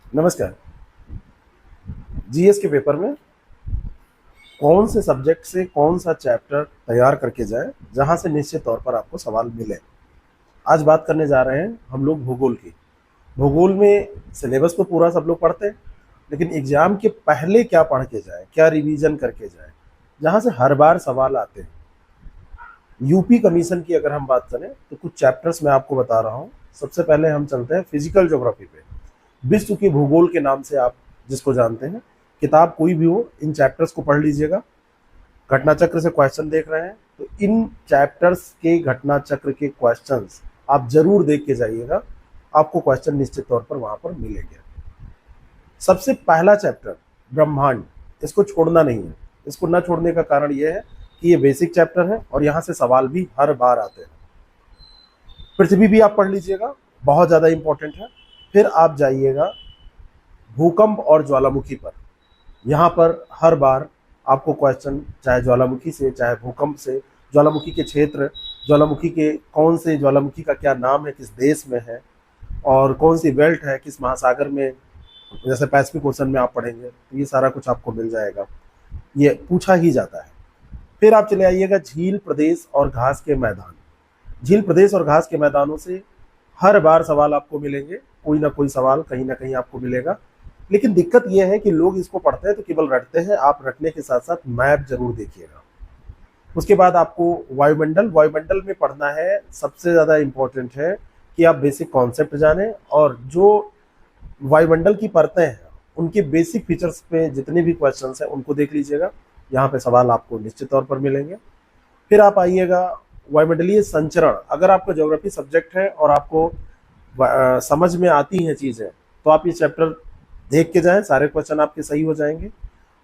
नमस्कार। जीएस के पेपर में कौन से सब्जेक्ट से कौन सा चैप्टर तैयार करके जाए जहां से निश्चित तौर पर आपको सवाल मिले। आज बात करने जा रहे हैं हम लोग भूगोल की। भूगोल में सिलेबस तो पूरा सब लोग पढ़ते हैं, लेकिन एग्जाम के पहले क्या पढ़ के जाए, क्या रिवीजन करके जाए, जहां से हर बार सवाल आते हैं। यूपी कमीशन की अगर हम बात करें तो कुछ चैप्टर्स मैं आपको बता रहा हूँ। सबसे पहले हम चलते हैं फिजिकल ज्योग्राफी पे। विश्व के भूगोल के नाम से आप जिसको जानते हैं, किताब कोई भी हो, इन चैप्टर्स को पढ़ लीजिएगा। घटना चक्र से क्वेश्चन देख रहे हैं तो इन चैप्टर्स के घटना चक्र के क्वेश्चंस आप जरूर देख के जाइएगा। आपको क्वेश्चन निश्चित तौर पर वहां पर मिलेंगे। सबसे पहला चैप्टर ब्रह्मांड, इसको छोड़ना नहीं है। इसको ना छोड़ने का कारण यह है कि ये बेसिक चैप्टर है और यहाँ से सवाल भी हर बार आते हैं। पृथ्वी भी आप पढ़ लीजिएगा, बहुत ज़्यादा इंपॉर्टेंट है। फिर आप जाइएगा भूकंप और ज्वालामुखी पर। यहाँ पर हर बार आपको क्वेश्चन चाहे ज्वालामुखी से चाहे भूकंप से, ज्वालामुखी के क्षेत्र, ज्वालामुखी के कौन से ज्वालामुखी का क्या नाम है, किस देश में है, और कौन सी बेल्ट है, किस महासागर में, जैसे पैसिफिक ओशन में आप पढ़ेंगे तो ये सारा कुछ आपको मिल जाएगा। ये पूछा ही जाता है। फिर आप चले आइएगा झील प्रदेश और घास के मैदान। झील प्रदेश और घास के मैदानों से हर बार सवाल आपको मिलेंगे, कोई ना कोई सवाल कहीं ना कहीं आपको मिलेगा। लेकिन दिक्कत यह है कि लोग इसको पढ़ते हैं तो केवल रटते हैं। आप रटने के साथ साथ मैप जरूर देखिएगा। उसके बाद आपको वायुमंडल, वायुमंडल में पढ़ना है। सबसे ज़्यादा इम्पोर्टेंट है कि आप बेसिक कॉन्सेप्ट जानें और जो वायुमंडल की परतें हैं उनके बेसिक फीचर्स पे जितने भी क्वेश्चंस हैं उनको देख लीजिएगा। यहाँ पे सवाल आपको निश्चित तौर पर मिलेंगे। फिर आप आइएगा वायुमंडलीय संचरण। अगर आपका ज्योग्राफी सब्जेक्ट है और आपको समझ में आती हैं चीज़ें तो आप ये चैप्टर देख के जाएं, सारे क्वेश्चन आपके सही हो जाएंगे।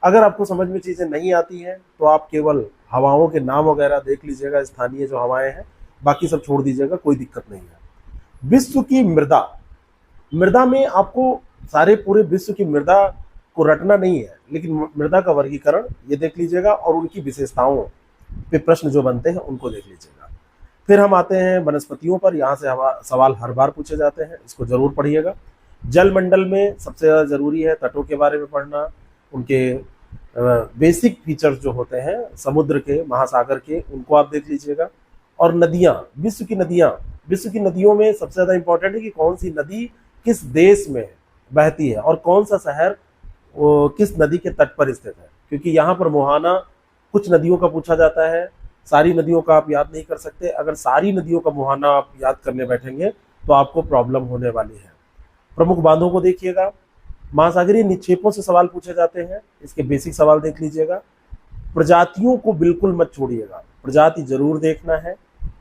अगर आपको समझ में चीज़ें नहीं आती हैं तो आप केवल हवाओं के नाम वगैरह देख लीजिएगा, स्थानीय जो हवाएं हैं, बाकी सब छोड़ दीजिएगा, कोई दिक्कत नहीं है। विश्व की मृदा, मृदा में आपको सारे पूरे विश्व की मृदा को रटना नहीं है, लेकिन मृदा का वर्गीकरण ये देख लीजिएगा और उनकी विशेषताओं पे प्रश्न जो बनते हैं उनको देख लीजिएगा। फिर हम आते हैं वनस्पतियों पर। यहाँ से सवाल हर बार पूछे जाते हैं, इसको जरूर पढ़िएगा। जल मंडल में सबसे ज़्यादा जरूरी है तटों के बारे में पढ़ना, उनके बेसिक फीचर्स जो होते हैं समुद्र के, महासागर के, उनको आप देख लीजिएगा। और नदियाँ, विश्व की नदियाँ, विश्व की नदियों में सबसे ज़्यादा इंपॉर्टेंट है कि कौन सी नदी किस देश में बहती है और कौन सा शहर किस नदी के तट पर स्थित है, क्योंकि यहाँ पर मुहाना कुछ नदियों का पूछा जाता है। सारी नदियों का आप याद नहीं कर सकते। अगर सारी नदियों का मुहाना आप याद करने बैठेंगे तो आपको प्रॉब्लम होने वाली है। प्रमुख बांधों को देखिएगा। महासागरीय निक्षेपों से सवाल पूछे जाते हैं, इसके बेसिक सवाल देख लीजिएगा। प्रजातियों को बिल्कुल मत छोड़िएगा, प्रजाति जरूर देखना है।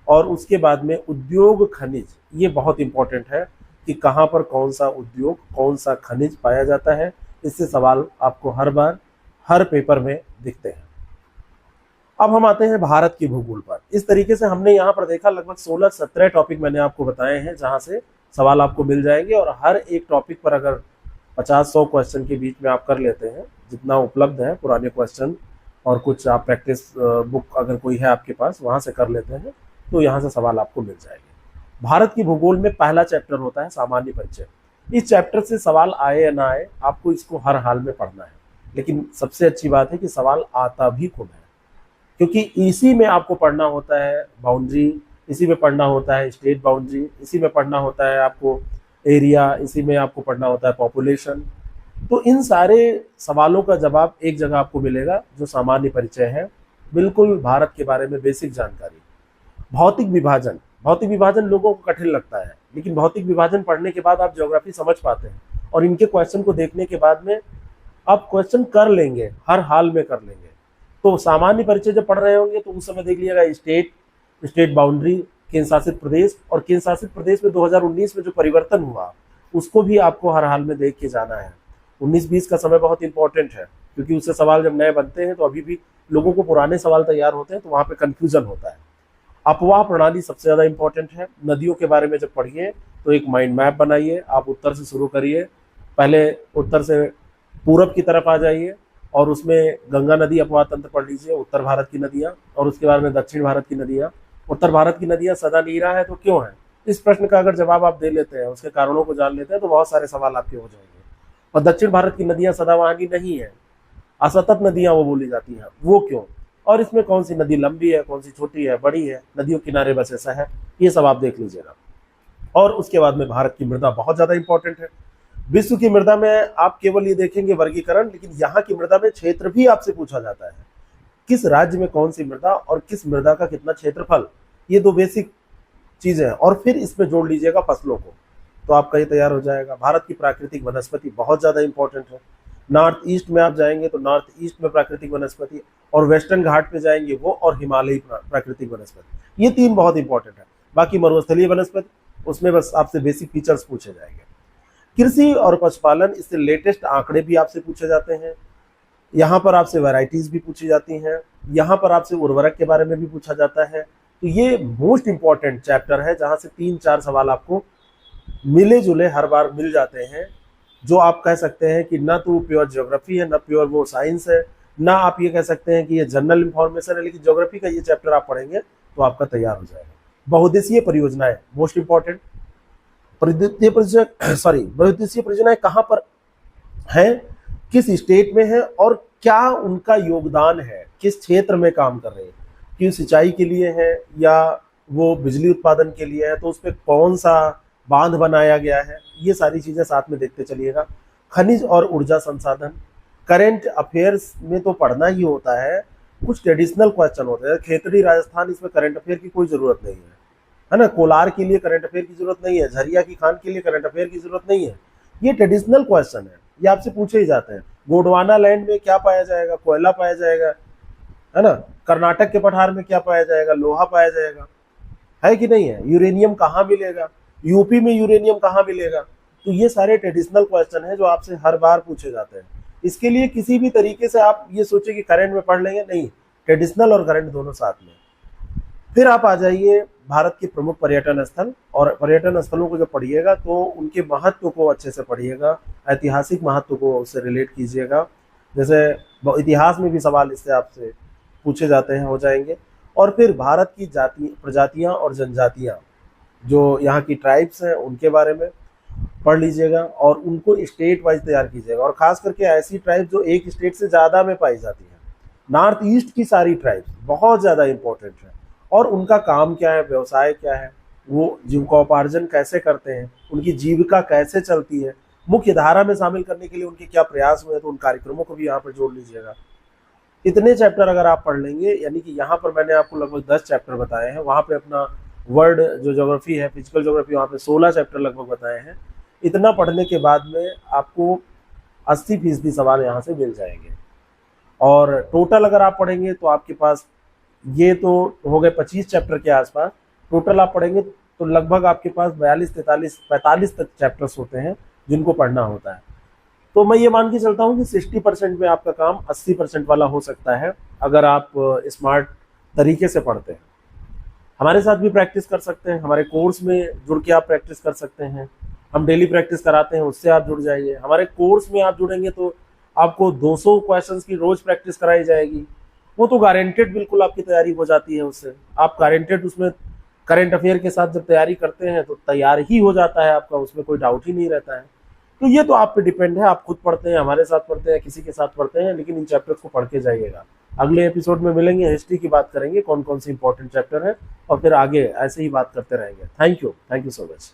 और उसके बाद में उद्योग खनिज, ये बहुत इंपॉर्टेंट है कि कहाँ पर कौन सा उद्योग, कौन सा खनिज पाया जाता है। इससे सवाल आपको हर बार हर पेपर में दिखते हैं। अब हम आते हैं भारत की भूगोल पर। इस तरीके से हमने यहाँ पर देखा लगभग 16-17 टॉपिक मैंने आपको बताए हैं जहाँ से सवाल आपको मिल जाएंगे। और हर एक टॉपिक पर अगर 50-100 क्वेश्चन के बीच में आप कर लेते हैं, जितना उपलब्ध है पुराने क्वेश्चन और कुछ आप प्रैक्टिस बुक अगर कोई है आपके पास वहाँ से कर लेते हैं तो यहाँ से सवाल आपको मिल जाएंगे। भारत की भूगोल में पहला चैप्टर होता है सामान्य परिचय। इस चैप्टर से सवाल आए या ना आए, आपको इसको हर हाल में पढ़ना है। लेकिन सबसे अच्छी बात है कि सवाल आता भी खूब है, क्योंकि इसी में आपको पढ़ना होता है बाउंड्री, इसी में पढ़ना होता है स्टेट बाउंड्री, इसी में पढ़ना होता है आपको एरिया, इसी में आपको पढ़ना होता है पॉपुलेशन। तो इन सारे सवालों का जवाब एक जगह आपको मिलेगा जो सामान्य परिचय है, बिल्कुल भारत के बारे में बेसिक जानकारी। भौतिक विभाजन, भौतिक विभाजन लोगों को कठिन लगता है, लेकिन भौतिक विभाजन पढ़ने के बाद आप ज्योग्राफी समझ पाते हैं और इनके क्वेश्चन को देखने के बाद में आप क्वेश्चन कर लेंगे, हर हाल में कर लेंगे। तो सामान्य परिचय जब पढ़ रहे होंगे तो उस समय देख लीजिएगा स्टेट बाउंड्री, केंद्र शासित प्रदेश, और केंद्र शासित प्रदेश में 2019 में जो परिवर्तन हुआ उसको भी आपको हर हाल में देख के जाना है। 19-20 का समय बहुत इंपॉर्टेंट है, क्योंकि उससे सवाल जब नए बनते हैं तो अभी भी लोगों को पुराने सवाल तैयार होते हैं तो वहाँ पे कन्फ्यूजन होता है। अपवाह प्रणाली सबसे ज़्यादा इंपॉर्टेंट है। नदियों के बारे में जब पढ़िए तो एक माइंड मैप बनाइए। आप उत्तर से शुरू करिए, पहले उत्तर से पूरब की तरफ आ जाइए और उसमें गंगा नदी अपवाह तंत्र पढ़ लीजिए, उत्तर भारत की नदियाँ, और उसके बाद में दक्षिण भारत की नदियाँ। उत्तर भारत की नदियाँ सदा नीरा है तो क्यों है? इस प्रश्न का अगर जवाब आप दे लेते हैं, उसके कारणों को जान लेते हैं तो बहुत सारे सवाल आपके हो जाएंगे। और दक्षिण भारत की नदियां सदाबहानी नहीं है, असतत नदियां वो बोली जाती हैं, वो क्यों, और इसमें कौन सी नदी लंबी है, कौन सी छोटी है, बड़ी है, नदियों किनारे बस ऐसा है, ये सब आप देख लीजिएगा। और उसके बाद में भारत की मृदा बहुत ज्यादा इंपॉर्टेंट है। विश्व की मृदा में आप केवल ये देखेंगे वर्गीकरण, लेकिन यहाँ की मृदा में क्षेत्र भी आपसे पूछा जाता है, किस राज्य में कौन सी मृदा और किस मृदा का कितना क्षेत्रफल, ये दो बेसिक चीजें हैं। और फिर इसमें जोड़ लीजिएगा फसलों को, तो आपका ये तैयार हो जाएगा। भारत की प्राकृतिक वनस्पति बहुत ज्यादा इंपॉर्टेंट है। नॉर्थ ईस्ट में आप जाएंगे तो नॉर्थ ईस्ट में प्राकृतिक वनस्पति, और वेस्टर्न घाट पे जाएंगे वो, और हिमालयी प्राकृतिक वनस्पति, ये तीन बहुत इंपॉर्टेंट है। बाकी मरुस्थलीय वनस्पति, उसमें बस आपसे बेसिक फीचर्स पूछे जाएंगे। कृषि और पशुपालन, इससे लेटेस्ट आंकड़े भी आपसे पूछे जाते हैं। यहाँ पर आपसे वैरायटीज भी पूछी जाती हैं, यहाँ पर आपसे उर्वरक के बारे में भी पूछा जाता है। तो ये मोस्ट इंपॉर्टेंट चैप्टर है, जहाँ से 3-4 सवाल आपको मिले जुले हर बार मिल जाते हैं, जो आप कह सकते हैं कि ना तो प्योर ज्योग्राफी है, ना प्योर वो साइंस है, ना आप ये कह सकते हैं कि ये जनरल इंफॉर्मेशन है, लेकिन ज्योग्राफी का ये चैप्टर आप पढ़ेंगे तो आपका तैयार हो जाएगा। बहुउद्देशीय परियोजनाएं मोस्ट इंपॉर्टेंट। बहुउद्देशीय परियोजनाएं कहाँ पर है, किस स्टेट में है, और क्या उनका योगदान है, किस क्षेत्र में काम कर रहे हैं, कि सिंचाई के लिए है या वो बिजली उत्पादन के लिए है, तो उस पर कौन सा बांध बनाया गया है, ये सारी चीजें साथ में देखते चलिएगा। खनिज और ऊर्जा संसाधन, करंट अफेयर्स में तो पढ़ना ही होता है, कुछ ट्रेडिशनल क्वेश्चन होते हैं। खेतड़ी राजस्थान, इसमें करंट अफेयर की कोई जरूरत नहीं है ना, कोलार के लिए करंट अफेयर की जरूरत नहीं है, झरिया की खान के लिए करंट अफेयर की जरूरत नहीं है, ये ट्रेडिशनल क्वेश्चन है, ये आपसे पूछे ही जाते हैं। गोंडवाना लैंड में क्या पाया जाएगा, कोयला पाया जाएगा, है ना। कर्नाटक के पठार में क्या पाया जाएगा, लोहा पाया जाएगा, है कि नहीं है। यूरेनियम कहाँ मिलेगा, यूपी में यूरेनियम कहाँ मिलेगा। तो ये सारे ट्रेडिशनल क्वेश्चन है जो आपसे हर बार पूछे जाते हैं। इसके लिए किसी भी तरीके से आप ये सोचे कि करंट में पढ़ लेंगे, नहीं, ट्रेडिशनल और करंट दोनों साथ में। फिर आप आ जाइए भारत के प्रमुख पर्यटन स्थल, और पर्यटन स्थलों को जब पढ़िएगा तो उनके महत्व को अच्छे से पढ़िएगा, ऐतिहासिक महत्व को उससे रिलेट कीजिएगा। जैसे इतिहास में भी सवाल इससे आपसे पूछे जाते हैं, हो जाएंगे। और फिर भारत की प्रजातियां और जनजातियां, जो यहाँ की ट्राइब्स हैं, उनके बारे में पढ़ लीजिएगा और उनको स्टेट वाइज तैयार कीजिएगा। और खास करके ऐसी ट्राइब जो एक स्टेट से ज़्यादा में पाई जाती है, नॉर्थ ईस्ट की सारी ट्राइब्स बहुत ज़्यादा इंपॉर्टेंट है, और उनका काम क्या है, व्यवसाय क्या है, वो जीविकोपार्जन कैसे करते हैं, उनकी जीविका कैसे चलती है, मुख्य धारा में शामिल करने के लिए उनके क्या प्रयास हुए, तो उन कार्यक्रमों को भी यहाँ पर जोड़ लीजिएगा। इतने चैप्टर अगर आप पढ़ लेंगे, यानी कि यहाँ पर मैंने आपको लगभग 10 चैप्टर बताए हैं, वहाँ पे अपना वर्ल्ड जो ज्योग्राफी है, फिजिकल ज्योग्राफी, वहाँ पे 16 चैप्टर लगभग बताए हैं। इतना पढ़ने के बाद में आपको 80% सवाल यहाँ से मिल जाएंगे। और टोटल अगर आप पढ़ेंगे तो आपके पास ये तो हो गए 25 चैप्टर के आसपास। टोटल आप पढ़ेंगे तो लगभग आपके पास 42, 43, 45 तक चैप्टर्स होते हैं जिनको पढ़ना होता है। तो मैं ये मान के चलता हूँ कि 60% में आपका काम 80% वाला हो सकता है, अगर आप स्मार्ट तरीके से पढ़ते हैं। हमारे साथ भी प्रैक्टिस कर सकते हैं, हमारे कोर्स में जुड़ के आप प्रैक्टिस कर सकते हैं, हम डेली प्रैक्टिस कराते हैं, उससे आप जुड़ जाइए। हमारे कोर्स में आप जुड़ेंगे तो आपको 200 क्वेश्चंस की रोज प्रैक्टिस कराई जाएगी, वो तो गारंटेड बिल्कुल आपकी तैयारी हो जाती है उससे। आप गारंटेड उसमें करंट अफेयर के साथ जब तैयारी करते हैं तो तैयार ही हो जाता है आपका, उसमें कोई डाउट ही नहीं रहता है। तो ये तो आप पे डिपेंड है, आप खुद पढ़ते हैं, हमारे साथ पढ़ते हैं, किसी के साथ पढ़ते हैं, लेकिन इन चैप्टर्स को पढ़ के जाइएगा। अगले एपिसोड में मिलेंगे, हिस्ट्री की बात करेंगे, कौन कौन से इंपॉर्टेंट चैप्टर है, और फिर आगे ऐसे ही बात करते रहेंगे। Thank you so much.